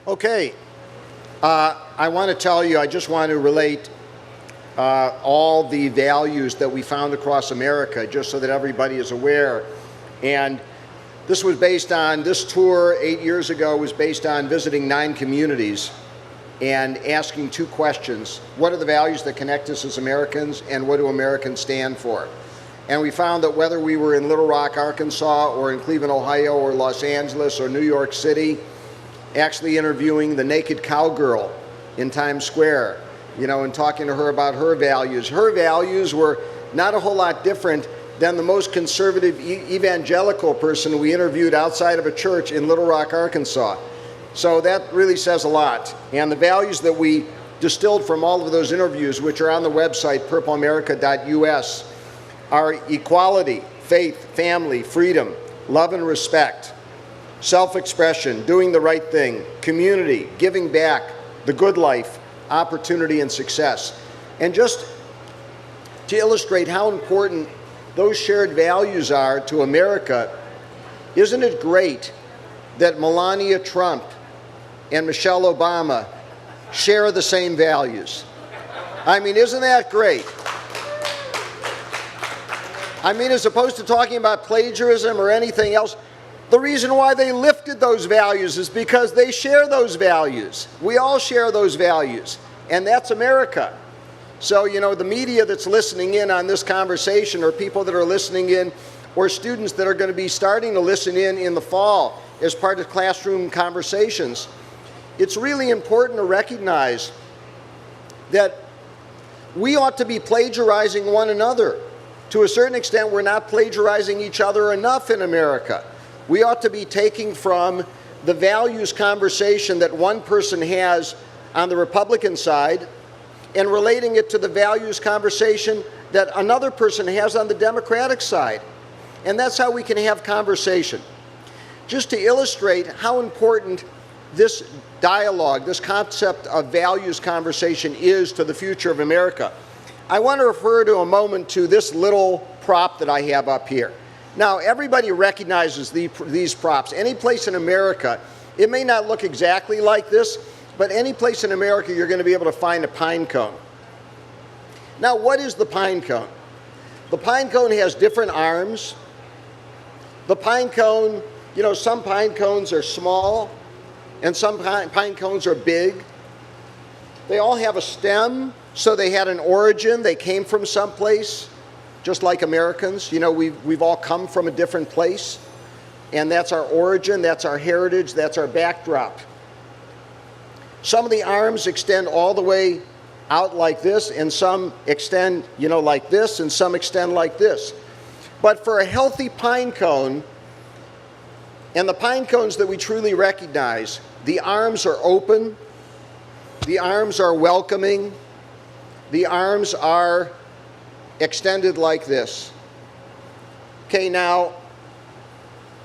Okay, I want to tell you, I just want to relate all the values that we found across America, just so that everybody is aware. And this was based on, this tour 8 years ago was based on visiting 9 communities and asking 2 questions. What are the values that connect us as Americans, and what do Americans stand for? And we found that whether we were in Little Rock, Arkansas, or in Cleveland, Ohio, or Los Angeles, or New York City, actually interviewing the naked cowgirl in Times Square, and talking to her about her values. Her values were not a whole lot different than the most conservative evangelical person we interviewed outside of a church in Little Rock, Arkansas. So that really says a lot. And the values that we distilled from all of those interviews, which are on the website, purpleamerica.us, are equality, faith, family, freedom, love and respect, self-expression, doing the right thing, community, giving back, the good life, opportunity, and success. And just to illustrate how important those shared values are to America, isn't it great that Melania Trump and Michelle Obama share the same values? I mean, isn't that great? I mean, as opposed to talking about plagiarism or anything else, the reason why they lifted those values is because they share those values. We all share those values, and that's America. So, the media that's listening in on this conversation, or people that are listening in, or students that are going to be starting to listen in the fall as part of classroom conversations, it's really important to recognize that we ought to be plagiarizing one another. To a certain extent, we're not plagiarizing each other enough in America. We ought to be taking from the values conversation that one person has on the Republican side and relating it to the values conversation that another person has on the Democratic side. And that's how we can have conversation. Just to illustrate how important this dialogue, this concept of values conversation is to the future of America, I want to refer to a moment to this little prop that I have up here. Now, everybody recognizes these props. Any place in America, it may not look exactly like this, but any place in America you're going to be able to find a pine cone. Now, what is the pine cone? The pine cone has different arms. The pine cone, some pine cones are small and some pine cones are big. They all have a stem, so they had an origin. They came from someplace, just like Americans. We've all come from a different place, and that's our origin, that's our heritage, that's our backdrop. Some of the arms extend all the way out like this, and some extend, like this, and some extend like this. But for a healthy pine cone, and the pine cones that we truly recognize, the arms are open, the arms are welcoming, the arms are extended like this. Okay, now,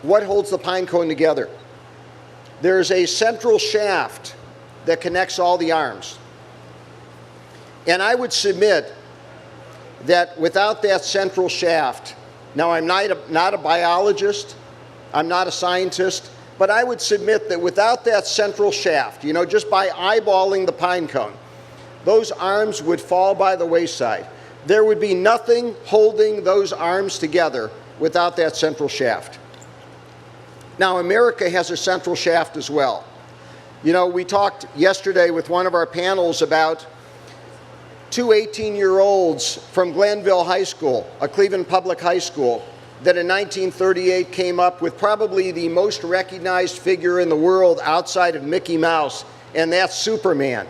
what holds the pine cone together? There's a central shaft that connects all the arms. And I would submit that without that central shaft, now I'm not a biologist, I'm not a scientist, but I would submit that without that central shaft, just by eyeballing the pine cone, those arms would fall by the wayside. There would be nothing holding those arms together without that central shaft. Now, America has a central shaft as well. We talked yesterday with one of our panels about 2 18-year-olds from Glenville High School, a Cleveland public high school, that in 1938 came up with probably the most recognized figure in the world outside of Mickey Mouse, and that's Superman.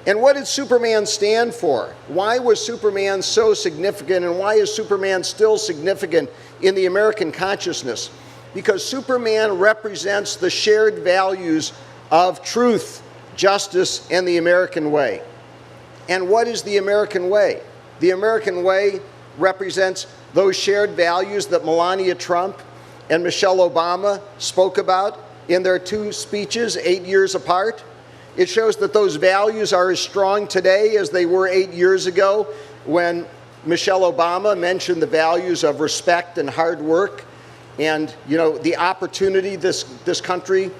And what did Superman stand for? Why was Superman so significant, and why is Superman still significant in the American consciousness? Because Superman represents the shared values of truth, justice, and the American way. And what is the American way? The American way represents those shared values that Melania Trump and Michelle Obama spoke about in their 2 speeches 8 years apart. It shows that those values are as strong today as they were 8 years ago when Michelle Obama mentioned the values of respect and hard work and, the opportunity this country,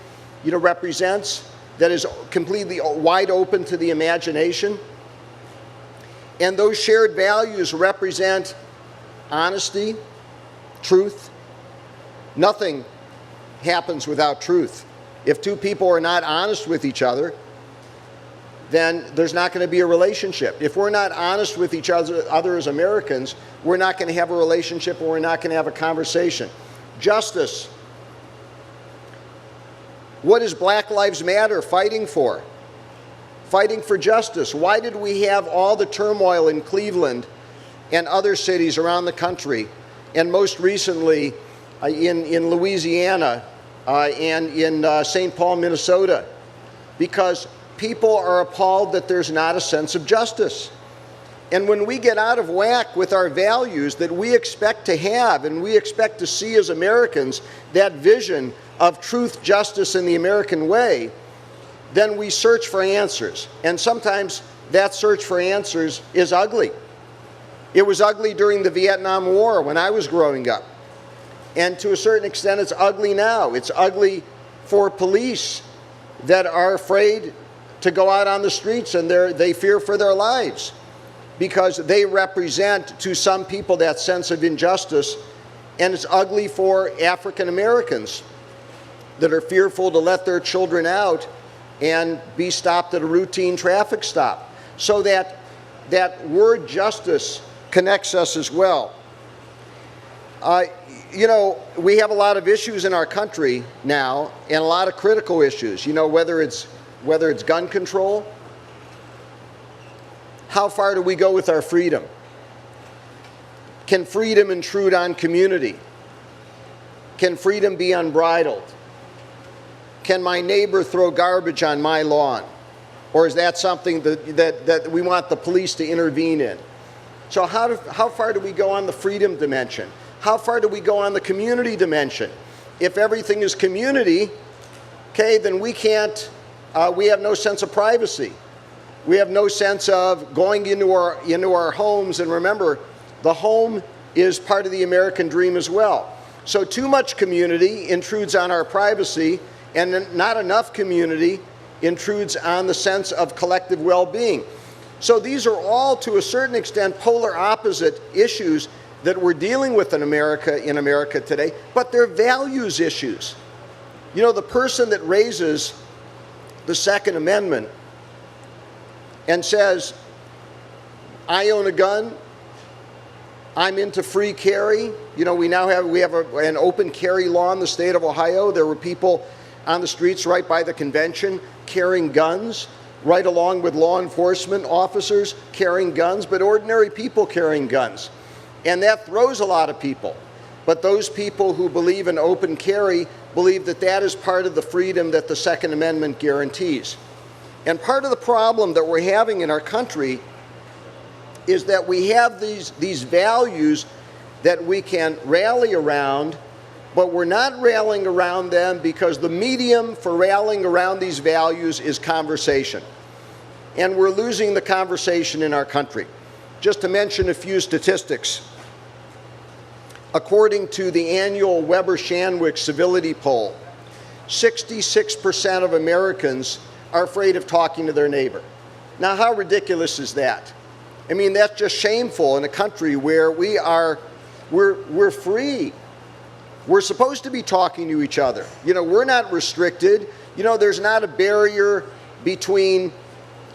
represents. that is completely wide open to the imagination. And those shared values represent honesty, truth. Nothing happens without truth. If two people are not honest with each other, then there's not going to be a relationship. If we're not honest with each other as Americans, we're not going to have a relationship, and we're not going to have a conversation. Justice. What is Black Lives Matter fighting for? Fighting for justice. Why did we have all the turmoil in Cleveland and other cities around the country, and most recently in Louisiana and in St. Paul, Minnesota? Because people are appalled that there's not a sense of justice. And when we get out of whack with our values that we expect to have and we expect to see as Americans, that vision of truth, justice, and the American way, then we search for answers. And sometimes that search for answers is ugly. It was ugly during the Vietnam War when I was growing up. And to a certain extent, it's ugly now. It's ugly for police that are afraid to go out on the streets, and they fear for their lives because they represent to some people that sense of injustice. And it's ugly for African Americans that are fearful to let their children out and be stopped at a routine traffic stop. So that word justice connects us as well. You know, we have a lot of issues in our country now, and a lot of critical issues. You know, whether it's gun control. How far do we go with our freedom? Can freedom intrude on community? Can freedom be unbridled? Can my neighbor throw garbage on my lawn? Or is that something that we want the police to intervene in? So how far do we go on the freedom dimension? How far do we go on the community dimension? If everything is community, okay, then we have no sense of privacy. We have no sense of going into our homes. And remember, the home is part of the American dream as well. So too much community intrudes on our privacy, and not enough community intrudes on the sense of collective well-being. So these are all, to a certain extent, polar opposite issues that we're dealing with in America today, but they're values issues. You know, the person that raises the Second Amendment and says, I own a gun, I'm into free carry. You know, we have an open carry law in the state of Ohio. There were people on the streets right by the convention carrying guns, right along with law enforcement officers carrying guns, but ordinary people carrying guns. And that throws a lot of people. But those people who believe in open carry believe that that is part of the freedom that the Second Amendment guarantees. And part of the problem that we're having in our country is that we have these values that we can rally around, but we're not rallying around them because the medium for rallying around these values is conversation. And we're losing the conversation in our country. Just to mention a few statistics. According to the annual Weber-Shandwick civility poll, 66% of Americans are afraid of talking to their neighbor. Now, how ridiculous is that? I mean, that's just shameful in a country where we're free. We're supposed to be talking to each other. You know, we're not restricted. You know, there's not a barrier between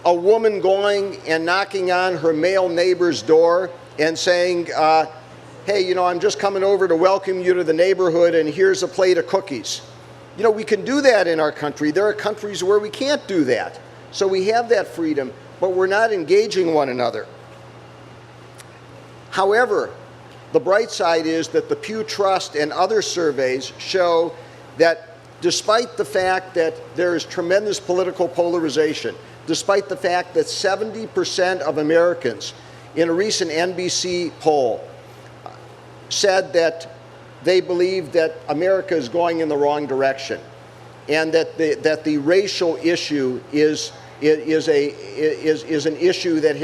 a woman going and knocking on her male neighbor's door and saying, hey, you know, I'm just coming over to welcome you to the neighborhood and here's a plate of cookies. You know, we can do that in our country. There are countries where we can't do that. So we have that freedom, but we're not engaging one another. However, the bright side is that the Pew Trust and other surveys show that despite the fact that there is tremendous political polarization, despite the fact that 70% of Americans in a recent NBC poll said that they believe that America is going in the wrong direction, and that the racial issue is an issue that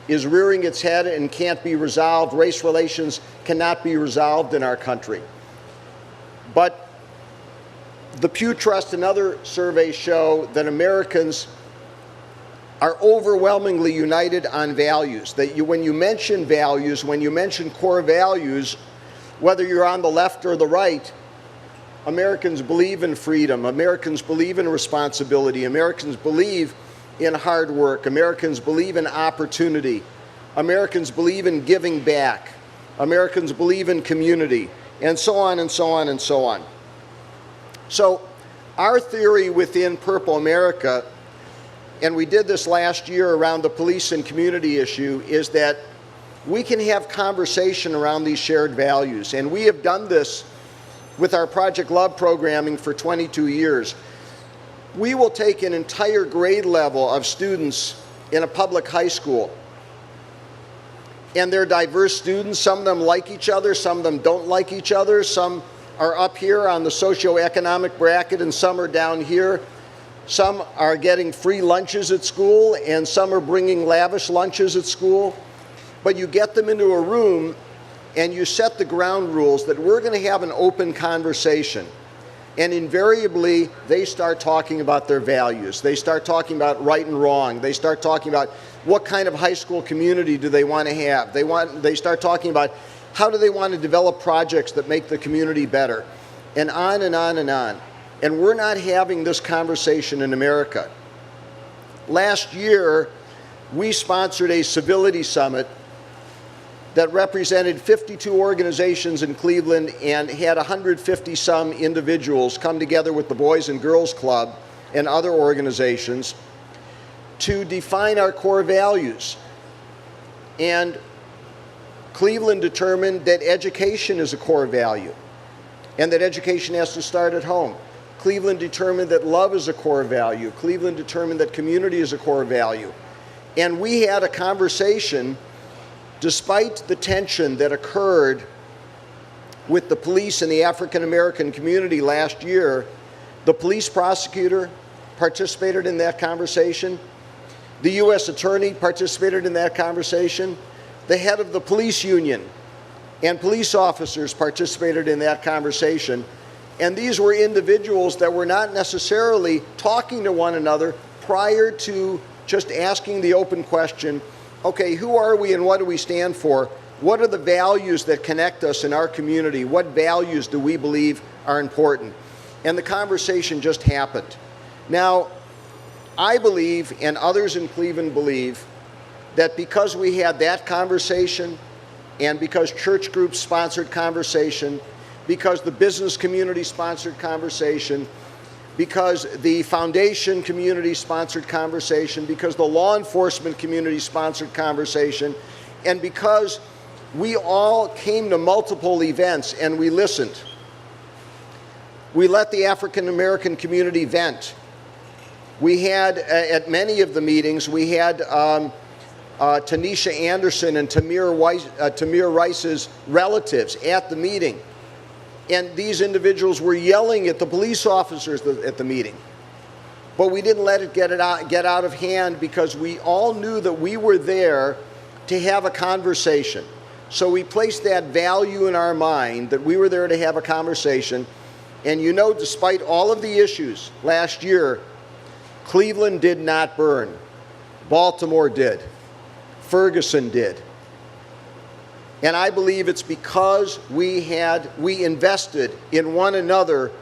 is rearing its head and can't be resolved. Race relations cannot be resolved in our country. But The Pew Trust and other surveys show that Americans are overwhelmingly united on values. That when you mention values, when you mention core values, whether you're on the left or the right, Americans believe in freedom, Americans believe in responsibility, Americans believe in hard work, Americans believe in opportunity, Americans believe in giving back, Americans believe in community, and so on and so on and so on. So our theory within Purple America, and we did this last year around the police and community issue, is that we can have conversation around these shared values. And we have done this with our Project Love programming for 22 years. We will take an entire grade level of students in a public high school. And they're diverse students. Some of them like each other, some of them don't like each other, some are up here on the socioeconomic bracket and some are down here. Some are getting free lunches at school and some are bringing lavish lunches at school. But you get them into a room and you set the ground rules that we're going to have an open conversation. And invariably, they start talking about their values. They start talking about right and wrong. They start talking about what kind of high school community do they want to have. They start talking about how do they want to develop projects that make the community better, and on and on and on. And we're not having this conversation in America. Last year, we sponsored a civility summit that represented 52 organizations in Cleveland and had 150 some individuals come together with the Boys and Girls Club and other organizations to define our core values. And Cleveland determined that education is a core value and that education has to start at home. Cleveland determined that love is a core value. Cleveland determined that community is a core value. And we had a conversation, despite the tension that occurred with the police and the African American community last year. The police prosecutor participated in that conversation. The U.S. attorney participated in that conversation. The head of the police union and police officers participated in that conversation. And these were individuals that were not necessarily talking to one another prior to just asking the open question, okay, who are we and what do we stand for? What are the values that connect us in our community? What values do we believe are important? And the conversation just happened. Now, I believe, and others in Cleveland believe, that because we had that conversation, and because church groups sponsored conversation, because the business community sponsored conversation, because the foundation community sponsored conversation, because the law enforcement community sponsored conversation, and because we all came to multiple events and we listened. We let the African American community vent. We had, at many of the meetings, we had Tanisha Anderson and Tamir Rice's relatives at the meeting. And these individuals were yelling at the police officers at the meeting. But we didn't let it get out of hand because we all knew that we were there to have a conversation. So we placed that value in our mind that we were there to have a conversation. And you know, despite all of the issues last year, Cleveland did not burn. Baltimore did. Ferguson did. And I believe it's because we invested in one another,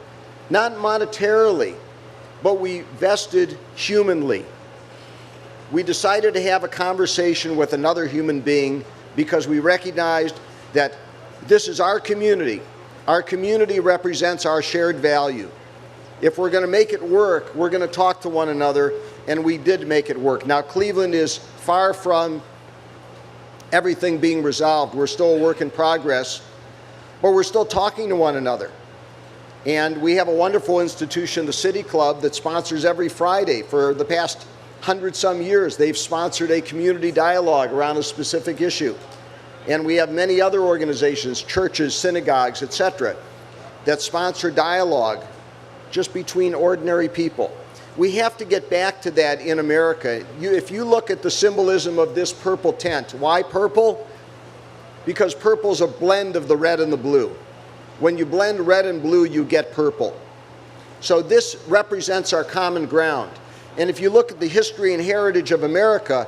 not monetarily, but we invested humanly. We decided to have a conversation with another human being because we recognized that this is our community. Our community represents our shared value. If we're going to make it work, we're going to talk to one another, and we did make it work. Now, Cleveland is far from everything being resolved. We're still a work in progress, but we're still talking to one another. And we have a wonderful institution, the City Club, that sponsors every Friday. For the past 100-some years, they've sponsored a community dialogue around a specific issue. And we have many other organizations, churches, synagogues, etc., that sponsor dialogue just between ordinary people. We have to get back to that in America. If you look at the symbolism of this purple tent, why purple? Because purple is a blend of the red and the blue. When you blend red and blue, you get purple. So this represents our common ground. And if you look at the history and heritage of America,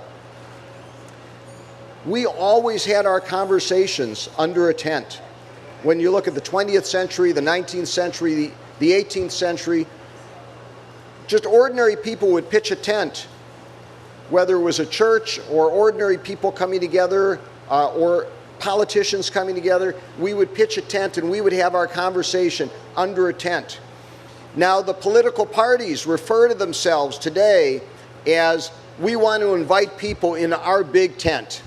we always had our conversations under a tent. When you look at the 20th century, the 19th century, the 18th century, just ordinary people would pitch a tent, whether it was a church or ordinary people coming together or politicians coming together. We would pitch a tent and we would have our conversation under a tent. Now the political parties refer to themselves today as, we want to invite people in our big tent.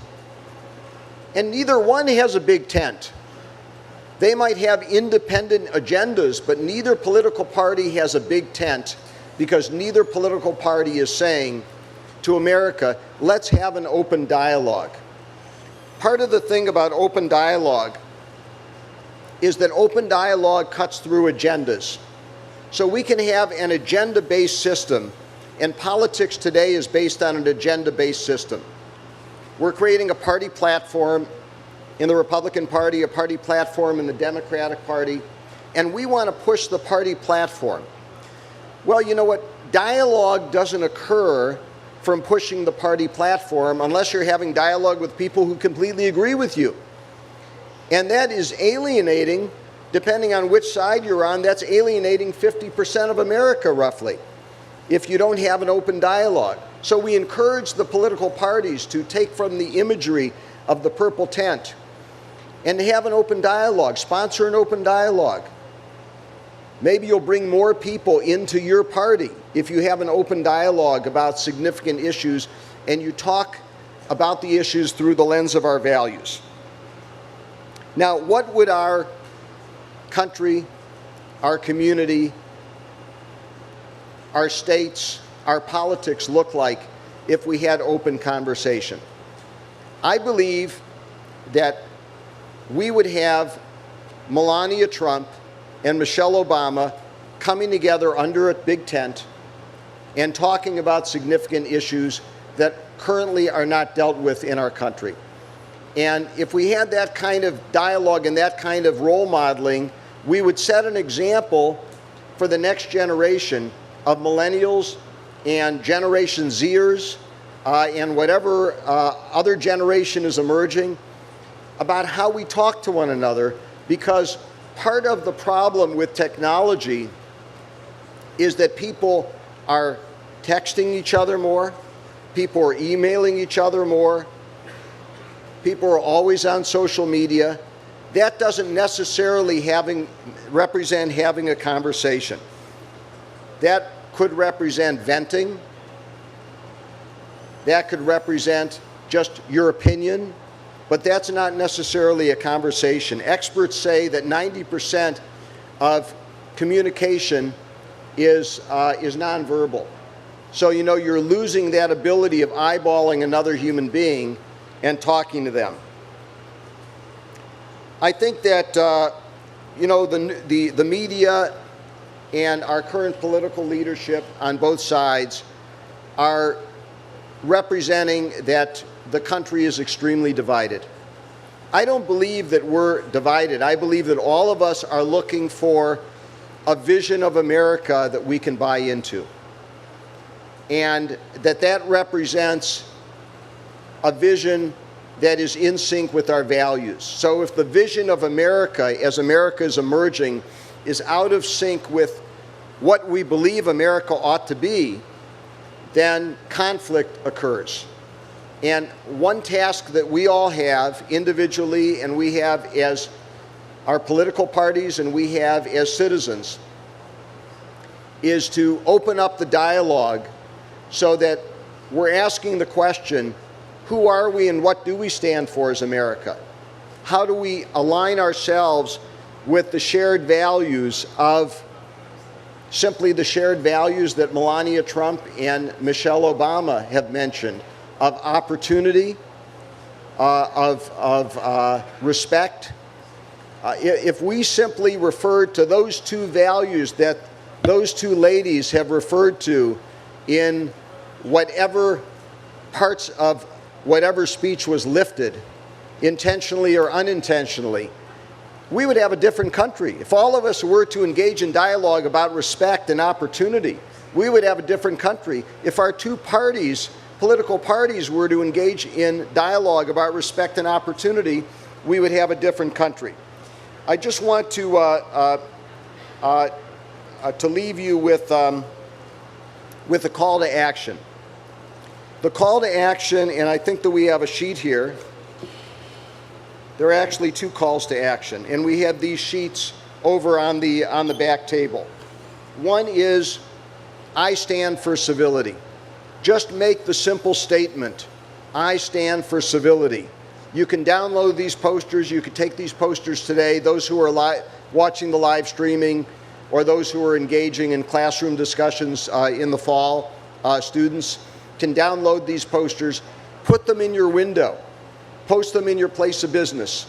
And neither one has a big tent. They might have independent agendas, but neither political party has a big tent, because neither political party is saying to America, let's have an open dialogue. Part of the thing about open dialogue is that open dialogue cuts through agendas. So we can have an agenda-based system, and politics today is based on an agenda-based system. We're creating a party platform in the Republican Party, a party platform in the Democratic Party, and we want to push the party platform. Well, you know what? Dialogue doesn't occur from pushing the party platform unless you're having dialogue with people who completely agree with you. And that is alienating, depending on which side you're on, that's alienating 50% of America, roughly, if you don't have an open dialogue. So we encourage the political parties to take from the imagery of the purple tent and to have an open dialogue, sponsor an open dialogue. Maybe you'll bring more people into your party if you have an open dialogue about significant issues and you talk about the issues through the lens of our values. Now, what would our country, our community, our states, our politics look like if we had open conversation? I believe that we would have Melania Trump and Michelle Obama coming together under a big tent and talking about significant issues that currently are not dealt with in our country. And if we had that kind of dialogue and that kind of role modeling, we would set an example for the next generation of millennials and Generation Zers and whatever other generation is emerging about how we talk to one another, because part of the problem with technology is that people are texting each other more, people are emailing each other more, people are always on social media. That doesn't necessarily represent having a conversation. That could represent venting. That could represent just your opinion, but that's not necessarily a conversation. Experts say that 90% of communication is nonverbal. So, you know, you're losing that ability of eyeballing another human being and talking to them. I think that, you know, the media and our current political leadership on both sides are representing that the country is extremely divided. I don't believe that we're divided. I believe that all of us are looking for a vision of America that we can buy into. And that represents a vision that is in sync with our values. So if the vision of America, as America is emerging, is out of sync with what we believe America ought to be, then conflict occurs. And one task that we all have individually, and we have as our political parties, and we have as citizens, is to open up the dialogue so that we're asking the question, who are we and what do we stand for as America? How do we align ourselves with the shared values of simply the shared values that Melania Trump and Michelle Obama have mentioned, of opportunity, of respect? If we simply referred to those two values that those two ladies have referred to in whatever parts of whatever speech was lifted, intentionally or unintentionally, we would have a different country. If all of us were to engage in dialogue about respect and opportunity, we would have a different country. If our two parties, political parties, were to engage in dialogue about respect and opportunity, we would have a different country. I just want to leave you with a call to action. The call to action, and I think that we have a sheet here. There are actually two calls to action, and we have these sheets over on the back table. One is, I stand for civility. Just make the simple statement, I stand for civility. You can download these posters. You can take these posters today. Those who are watching the live streaming, or those who are engaging in classroom discussions in the fall, students can download these posters, put them in your window, post them in your place of business.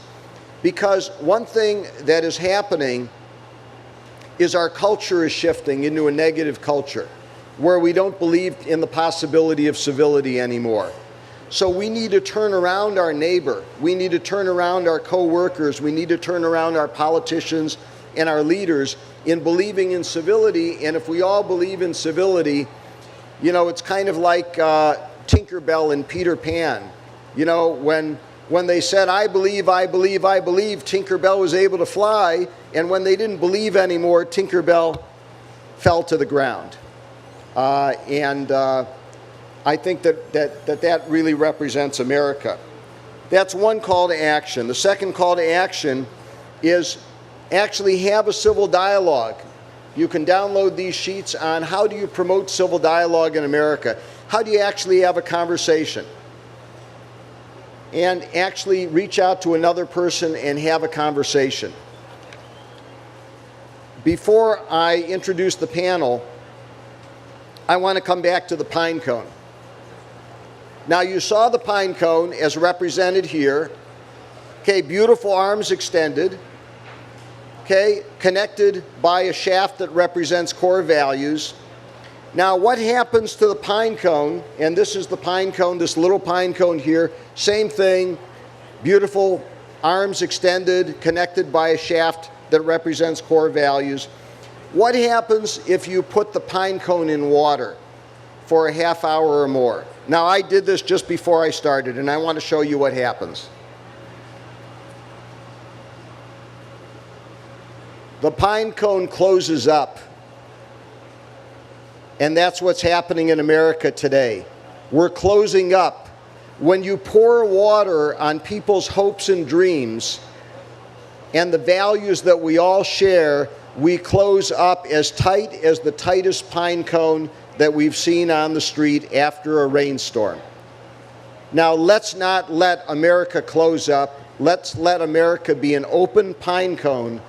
Because one thing that is happening is our culture is shifting into a negative culture where we don't believe in the possibility of civility anymore. So we need to turn around our neighbor. We need to turn around our co-workers. We need to turn around our politicians and our leaders in believing in civility. And if we all believe in civility, you know, it's kind of like Tinkerbell and Peter Pan. You know, when they said, I believe, I believe, I believe, Tinkerbell was able to fly. And when they didn't believe anymore, Tinkerbell fell to the ground. I think that really represents America. That's one call to action. The second call to action is actually have a civil dialogue. You can download these sheets on how do you promote civil dialogue in America. How do you actually have a conversation? And actually reach out to another person and have a conversation. Before I introduce the panel, I want to come back to the pine cone. Now, you saw the pine cone as represented here. Okay, beautiful arms extended. Okay, connected by a shaft that represents core values. Now, what happens to the pine cone, and this is the pine cone, this little pine cone here, same thing, beautiful arms extended, connected by a shaft that represents core values. What happens if you put the pine cone in water for a half hour or more? Now, I did this just before I started, and I want to show you what happens. The pine cone closes up. And that's what's happening in America today. We're closing up. When you pour water on people's hopes and dreams and the values that we all share, we close up as tight as the tightest pine cone that we've seen on the street after a rainstorm. Now, let's not let America close up. Let's let America be an open pine cone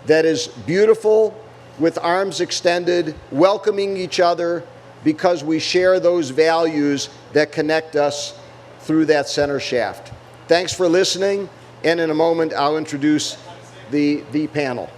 that is beautiful, with arms extended, welcoming each other because we share those values that connect us through that center shaft. Thanks for listening, and in a moment I'll introduce the panel.